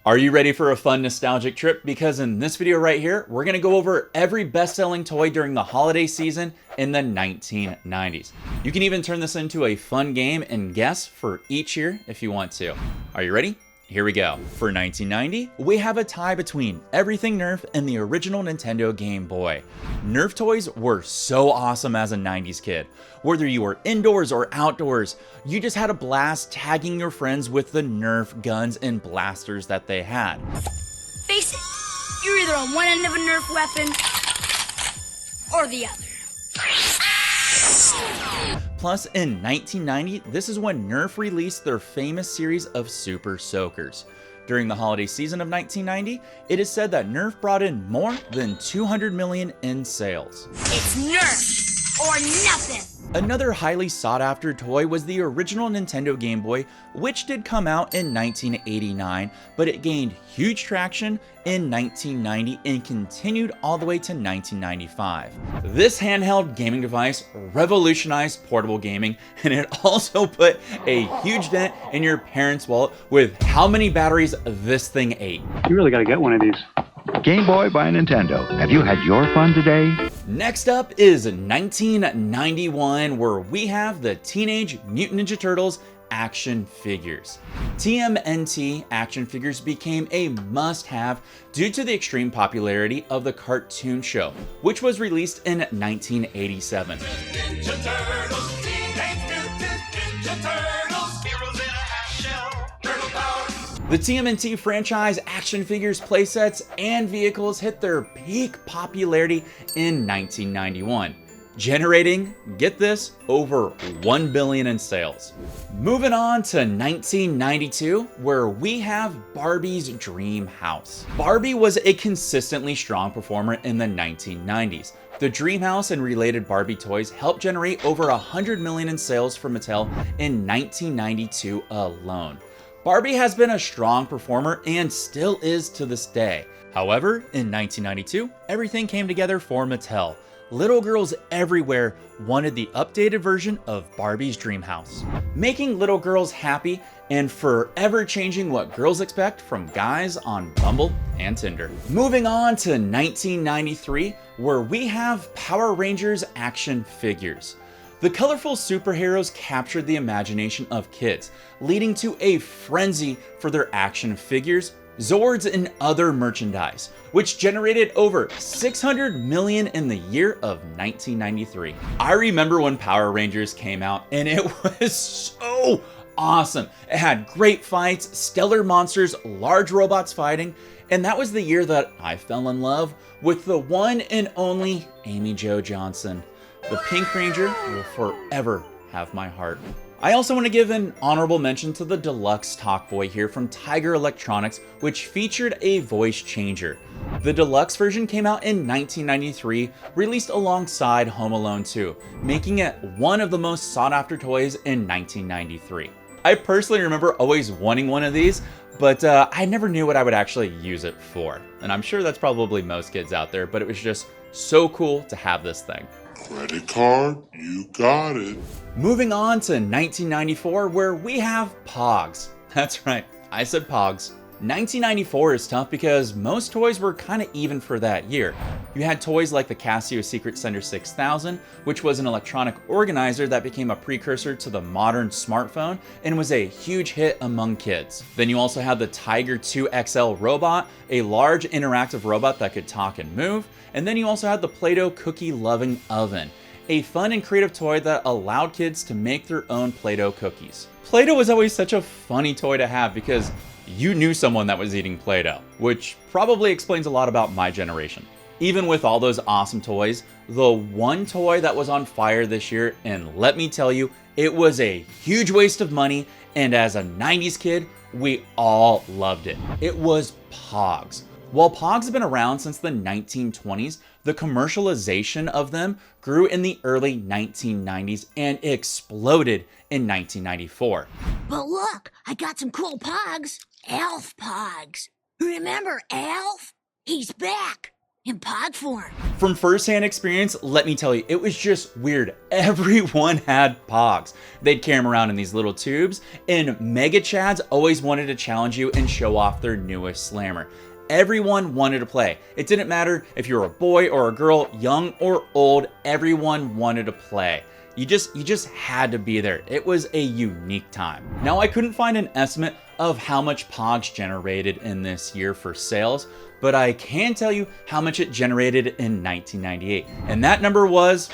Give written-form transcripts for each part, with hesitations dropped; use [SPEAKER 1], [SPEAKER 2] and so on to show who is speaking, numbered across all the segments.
[SPEAKER 1] Are you ready for a fun nostalgic trip? Because in this video right here, we're going to go over every best-selling toy during the holiday season in the 1990s. You can even turn this into a fun game and guess for each year if you want to. Are you ready? Here we go. For 1990, we have a tie between everything Nerf and the original Nintendo Game Boy. Nerf toys were so awesome as a 90s kid. Whether you were indoors or outdoors, you just had a blast tagging your friends with the Nerf guns and blasters that they had.
[SPEAKER 2] Face it, you're either on one end of a Nerf weapon or the other.
[SPEAKER 1] Plus, in 1990, this is when Nerf released their famous series of Super Soakers. During the holiday season of 1990, it is said that Nerf brought in more than $200 million in sales.
[SPEAKER 2] It's Nerf or nothing.
[SPEAKER 1] Another highly sought after toy was the original Nintendo Game Boy, which did come out in 1989, but it gained huge traction in 1990 and continued all the way to 1995. This handheld gaming device revolutionized portable gaming, and it also put a huge dent in your parents' wallet with how many batteries this thing ate.
[SPEAKER 3] You really gotta get one of these.
[SPEAKER 4] Game Boy by Nintendo. Have you had your fun today?
[SPEAKER 1] Next up is 1991, where we have the Teenage Mutant Ninja Turtles action figures. TMNT action figures became a must-have due to the extreme popularity of the cartoon show, which was released in 1987.
[SPEAKER 5] Ninja Turtles, Teenage Mutant Ninja Turtles, heroes in a half shell, turtle power.
[SPEAKER 1] The TMNT franchise action figures, playsets, and vehicles hit their peak popularity in 1991, generating, get this, over $1 billion in sales. Moving on to 1992, where we have Barbie's Dreamhouse. Barbie was a consistently strong performer in the 1990s. The Dreamhouse and related Barbie toys helped generate over $100 million in sales for Mattel in 1992 alone. Barbie has been a strong performer and still is to this day. However, in 1992, everything came together for Mattel. Little girls everywhere wanted the updated version of Barbie's Dreamhouse, making little girls happy and forever changing what girls expect from guys on Bumble and Tinder. Moving on to 1993, where we have Power Rangers action figures. The colorful superheroes captured the imagination of kids, leading to a frenzy for their action figures, Zords, and other merchandise, which generated over $600 million in the year of 1993. I remember when Power Rangers came out, and it was so awesome. It had great fights, stellar monsters, large robots fighting, and that was the year that I fell in love with the one and only Amy Jo Johnson. The Pink Ranger will forever have my heart. I also want to give an honorable mention to the Deluxe Talk Boy here from Tiger Electronics, which featured a voice changer. The deluxe version came out in 1993, released alongside Home Alone 2, making it one of the most sought after toys in 1993. I personally remember always wanting one of these, but I never knew what I would actually use it for. And I'm sure that's probably most kids out there, but it was just so cool to have this thing.
[SPEAKER 5] Credit card, you got it.
[SPEAKER 1] Moving on to 1994, where we have Pogs. That's right, I said Pogs. 1994 is tough because most toys were kind of even for that year. You had toys like the Casio Secret Sender 6000, which was an electronic organizer that became a precursor to the modern smartphone and was a huge hit among kids. Then you also had the Tiger 2 XL robot, a large interactive robot that could talk and move. And then you also had the Play-Doh cookie loving oven, a fun and creative toy that allowed kids to make their own Play-Doh cookies. Play-Doh was always such a funny toy to have because you knew someone that was eating Play-Doh, which probably explains a lot about my generation. Even with all those awesome toys, the one toy that was on fire this year, and let me tell you, it was a huge waste of money, and as a 90s kid, we all loved it. It was Pogs. While Pogs have been around since the 1920s, the commercialization of them grew in the early 1990s and exploded in 1994.
[SPEAKER 2] But look, I got some cool Pogs. Elf Pogs. Remember Elf? He's back. in pod form.
[SPEAKER 1] From firsthand experience, let me tell you, it was just weird. Everyone had Pogs. They'd carry them around in these little tubes, and Mega Chads always wanted to challenge you and show off their newest slammer. Everyone wanted to play. It didn't matter if you were a boy or a girl, young or old, everyone wanted to play. You just had to be there. It was a unique time. Now, I couldn't find an estimate of how much Pogs generated in this year for sales, but I can tell you how much it generated in 1998. And that number was,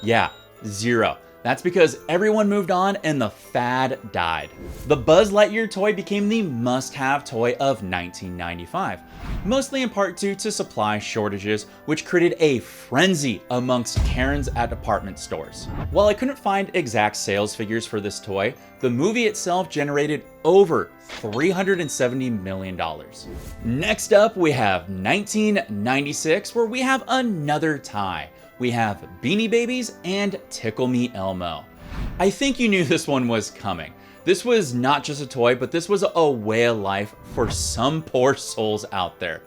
[SPEAKER 1] yeah, 0. That's because everyone moved on and the fad died. The Buzz Lightyear toy became the must-have toy of 1995, mostly in part due to supply shortages, which created a frenzy amongst Karens at department stores. While I couldn't find exact sales figures for this toy, the movie itself generated over $370 million. Next up, we have 1996, where we have another tie. We have Beanie Babies and Tickle Me Elmo. I think you knew this one was coming. This was not just a toy, but this was a way of life for some poor souls out there.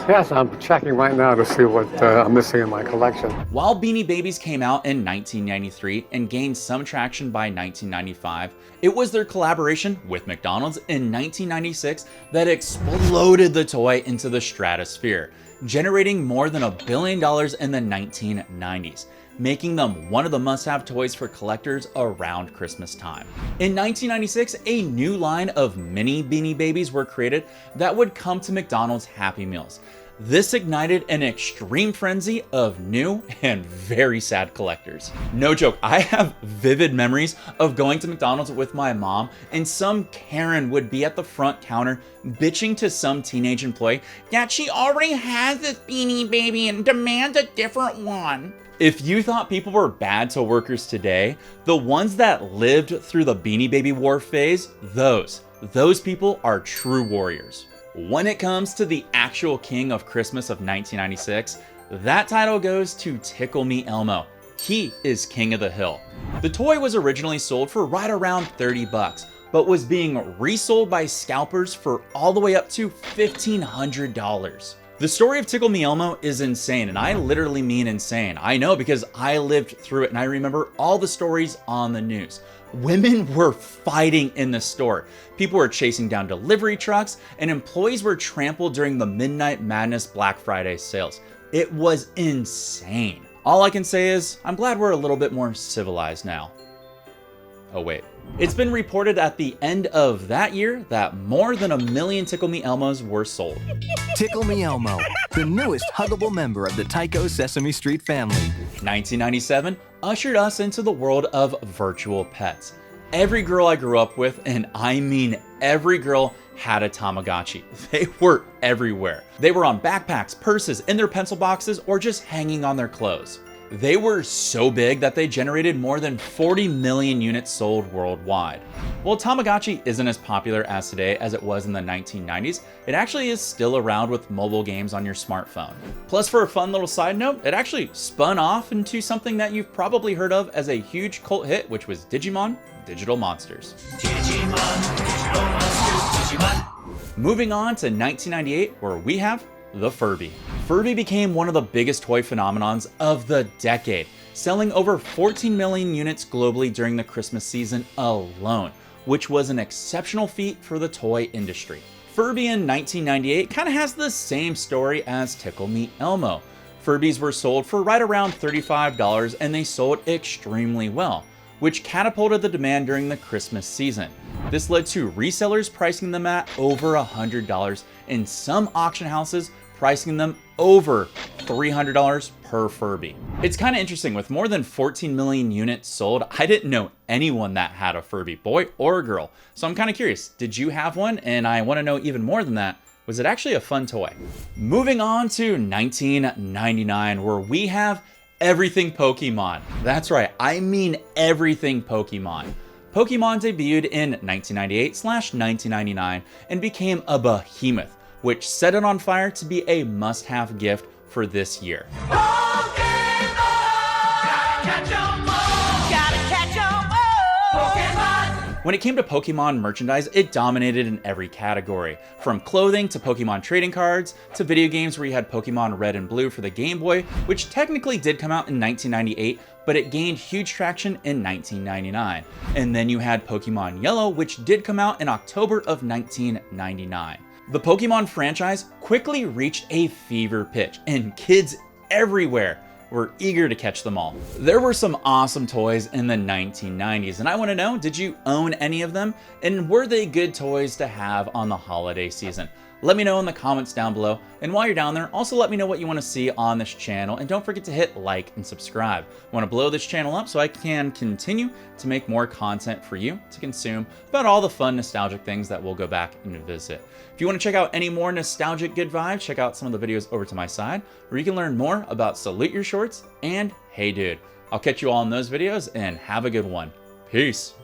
[SPEAKER 3] Yes, I'm checking right now to see what I'm missing in my collection.
[SPEAKER 1] While Beanie Babies came out in 1993 and gained some traction by 1995, it was their collaboration with McDonald's in 1996 that exploded the toy into the stratosphere, generating more than $1 billion in the 1990s, making them one of the must-have toys for collectors around Christmas time. In 1996, a new line of mini Beanie Babies were created that would come to McDonald's Happy Meals. This ignited an extreme frenzy of new and very sad collectors. No joke, I have vivid memories of going to McDonald's with my mom, and some Karen would be at the front counter bitching to some teenage employee that she already has this Beanie Baby and demands a different one. If you thought people were bad to workers today, the ones that lived through the Beanie Baby war phase, those people are true warriors. When it comes to the actual king of Christmas of 1996, that title goes to Tickle Me Elmo. He is king of the hill. The toy was originally sold for right around $30, but was being resold by scalpers for all the way up to $1,500. The story of Tickle Me Elmo is insane, and I literally mean insane. I know, because I lived through it and I remember all the stories on the news. Women were fighting in the store. People were chasing down delivery trucks, and employees were trampled during the Midnight Madness Black Friday sales. It was insane. All I can say is, I'm glad we're a little bit more civilized now. Oh wait. It's been reported at the end of that year that more than 1 million Tickle Me Elmos were sold.
[SPEAKER 6] Tickle Me Elmo, the newest huggable member of the Tycho Sesame Street family.
[SPEAKER 1] 1997 ushered us into the world of virtual pets. Every girl I grew up with, and I mean every girl, had a Tamagotchi. They were everywhere. They were on backpacks, purses, in their pencil boxes, or just hanging on their clothes. They were so big that they generated more than 40 million units sold worldwide. While Tamagotchi isn't as popular as today as it was in the 1990s, it actually is still around with mobile games on your smartphone. Plus, for a fun little side note, it actually spun off into something that you've probably heard of as a huge cult hit, which was Digimon Digital Monsters.
[SPEAKER 5] Digimon, digital monsters, Digimon.
[SPEAKER 1] Moving on to 1998, where we have the Furby. Furby became one of the biggest toy phenomenons of the decade, selling over 14 million units globally during the Christmas season alone, which was an exceptional feat for the toy industry. Furby in 1998 kind of has the same story as Tickle Me Elmo. Furbies were sold for right around $35, and they sold extremely well, which catapulted the demand during the Christmas season. This led to resellers pricing them at over $100, and some auction houses pricing them over $300 per Furby. It's kind of interesting, with more than 14 million units sold, I didn't know anyone that had a Furby, boy or girl. So I'm kind of curious, did you have one? And I want to know even more than that, was it actually a fun toy? Moving on to 1999, where we have everything Pokemon. That's right, I mean everything Pokemon. Pokemon debuted in 1998/1999 and became a behemoth, which set it on fire to be a must-have gift for this year.
[SPEAKER 5] Pokemon! Gotta catch 'em all! Gotta catch 'em all! Pokemon!
[SPEAKER 1] When it came to Pokemon merchandise, it dominated in every category. From clothing to Pokemon trading cards, to video games where you had Pokemon Red and Blue for the Game Boy, which technically did come out in 1998, but it gained huge traction in 1999. And then you had Pokemon Yellow, which did come out in October of 1999. The Pokemon franchise quickly reached a fever pitch, and kids everywhere were eager to catch them all. There were some awesome toys in the 1990s, and I want to know, did you own any of them? And were they good toys to have on the holiday season? Let me know in the comments down below, and while you're down there, also let me know what you want to see on this channel, and don't forget to hit like and subscribe. I want to blow this channel up so I can continue to make more content for you to consume about all the fun nostalgic things that we'll go back and visit. If you want to check out any more nostalgic good vibes, check out some of the videos over to my side, where you can learn more about Salute Your Shorts and Hey Dude. I'll catch you all in those videos, and have a good one. Peace.